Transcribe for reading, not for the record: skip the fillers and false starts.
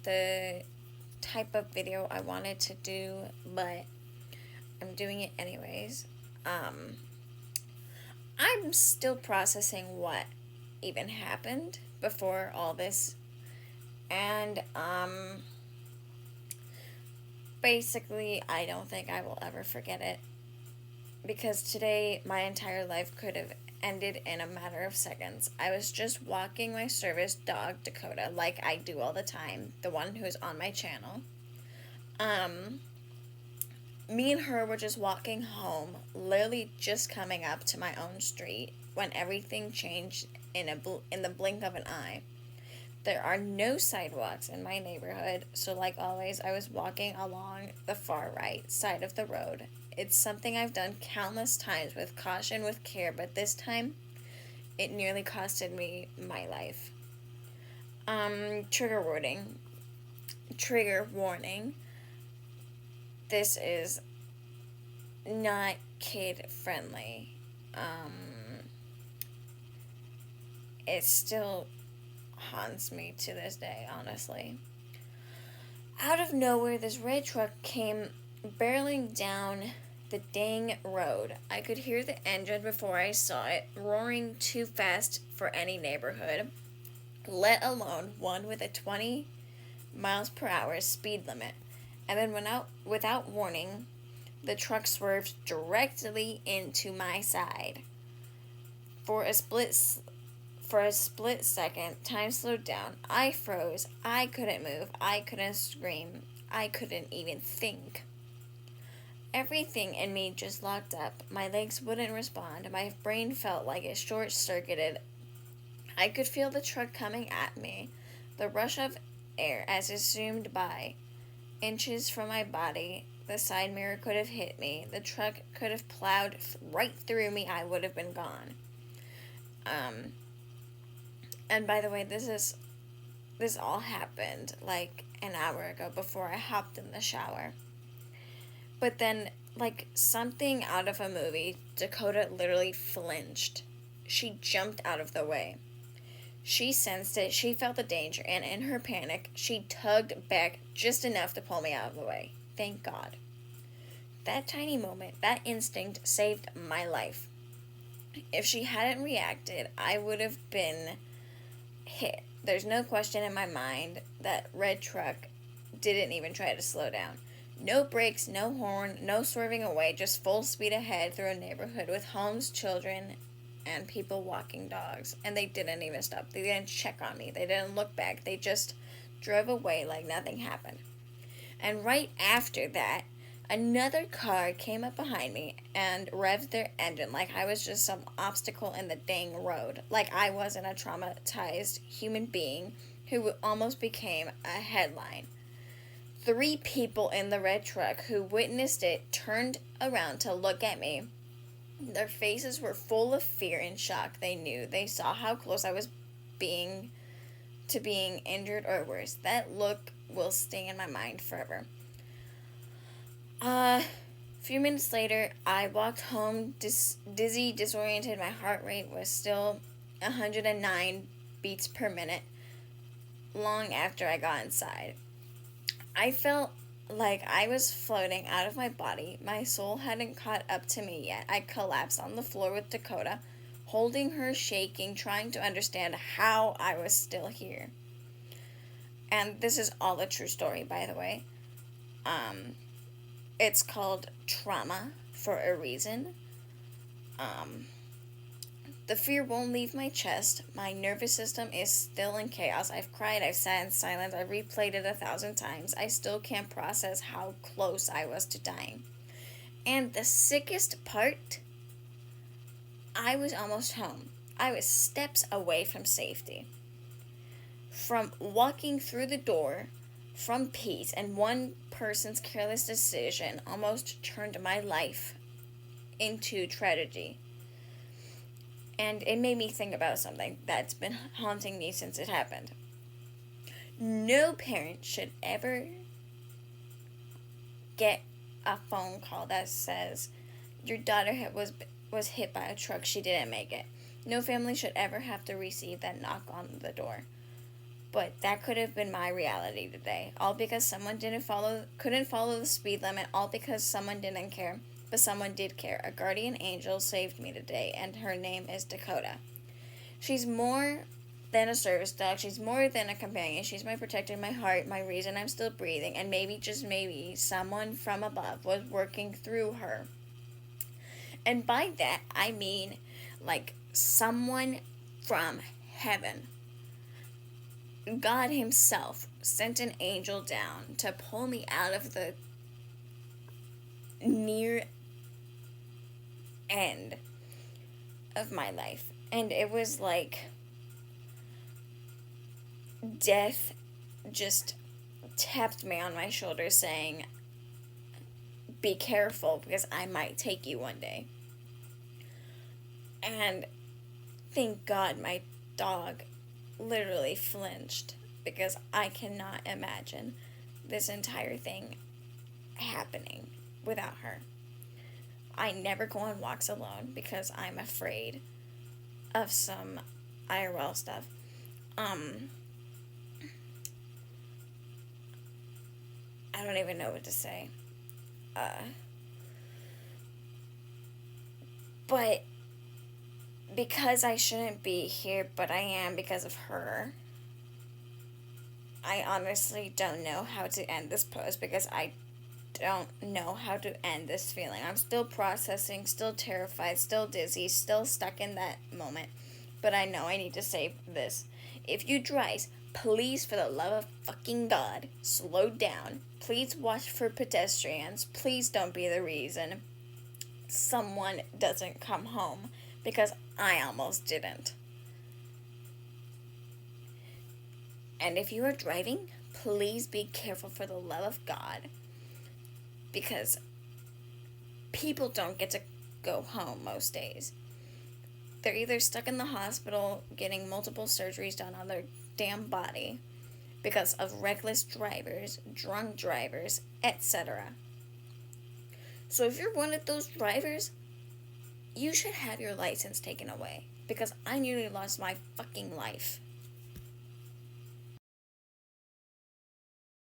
the type of video I wanted to do, but I'm doing it anyways. Um, I'm still processing what even happened before all this, and basically, I don't think I will ever forget it because today my entire life could have ended in a matter of seconds. I was just walking my service dog, Dakota, like I do all the time, the one who's on my channel. Um, Me and her were just walking home, literally just coming up to my own street when everything changed in the blink of an eye. There are no sidewalks in my neighborhood, so like always, I was walking along the far right side of the road. It's something I've done countless times with caution, with care, but this time it nearly costed me my life. Trigger warning. Trigger warning. This is not kid friendly. It still haunts me to this day, honestly. Out of nowhere, this red truck came barreling down the dang road. I could hear the engine before I saw it, roaring too fast for any neighborhood, let alone one with a 20 miles per hour speed limit. And then without warning, the truck swerved directly into my side. For a split for a split second, time slowed down. I froze. I couldn't move. I couldn't scream. I couldn't even think. Everything in me just locked up. My legs wouldn't respond. My brain felt like it short circuited. I could feel the truck coming at me, the rush of air as it zoomed by. Inches from my body, the side mirror could have hit me. The truck could have plowed right through me. I would have been gone. And by the way, this all happened like an hour ago before I hopped in the shower. But then, like something out of a movie, Dakota literally flinched. She jumped out of the way. She sensed it, she felt the danger, and in her panic, she tugged back just enough to pull me out of the way. Thank God. That tiny moment, that instinct saved my life. If she hadn't reacted, I would have been hit. There's no question in my mind that red truck didn't even try to slow down. No brakes, no horn, no swerving away, just full speed ahead through a neighborhood with homes, children, and people walking dogs. And they didn't even stop. They didn't check on me. They didn't look back. They just drove away like nothing happened. And right after that, another car came up behind me and revved their engine like I was just some obstacle in the dang road. Like I wasn't a traumatized human being who almost became a headline. 3 people in the red truck who witnessed it turned around to look at me. Their faces were full of fear and shock. They saw how close I was being injured or worse. That look will stay in my mind forever. A few minutes later, I walked home dizzy, disoriented. My heart rate was still 109 beats per minute long after I got inside. I felt like I was floating out of my body. My soul hadn't caught up to me yet. I collapsed on the floor with Dakota, holding her, shaking, trying to understand how I was still here. And this is all a true story, by the way. It's called trauma for a reason. The fear won't leave my chest. My nervous system is still in chaos. I've cried, I've sat in silence, I've replayed it 1,000 times. I still can't process how close I was to dying. And the sickest part, I was almost home. I was steps away from safety. From walking through the door, from peace, and one person's careless decision almost turned my life into tragedy. And it made me think about something that's been haunting me since it happened. No parent should ever get a phone call that says your daughter was hit by a truck, she didn't make it. No family should ever have to receive that knock on the door. But that could have been my reality today. All because someone couldn't follow the speed limit, all because someone didn't care. But someone did care. A guardian angel saved me today, and her name is Dakota. She's more than a service dog. She's more than a companion. She's my protector, my heart, my reason I'm still breathing. And maybe, just maybe, someone from above was working through her. And by that, I mean, like, someone from heaven. God Himself sent an angel down to pull me out of the near end of my life. And it was like death just tapped me on my shoulder saying, be careful because I might take you one day. And thank God my dog literally flinched, because I cannot imagine this entire thing happening without her. I never go on walks alone because I'm afraid of some IRL stuff. I don't even know what to say. But because I shouldn't be here, but I am because of her, I honestly don't know how to end this post because I don't know how to end this feeling. I'm still processing, still terrified, still dizzy, still stuck in that moment. But I know I need to say this. If you drive, please, for the love of fucking God, slow down. Please watch for pedestrians. Please don't be the reason someone doesn't come home, because I almost didn't. And if you are driving, please be careful for the love of God, because people don't get to go home most days. They're either stuck in the hospital getting multiple surgeries done on their damn body because of reckless drivers, drunk drivers, etc. So if you're one of those drivers, you should have your license taken away, because I nearly lost my fucking life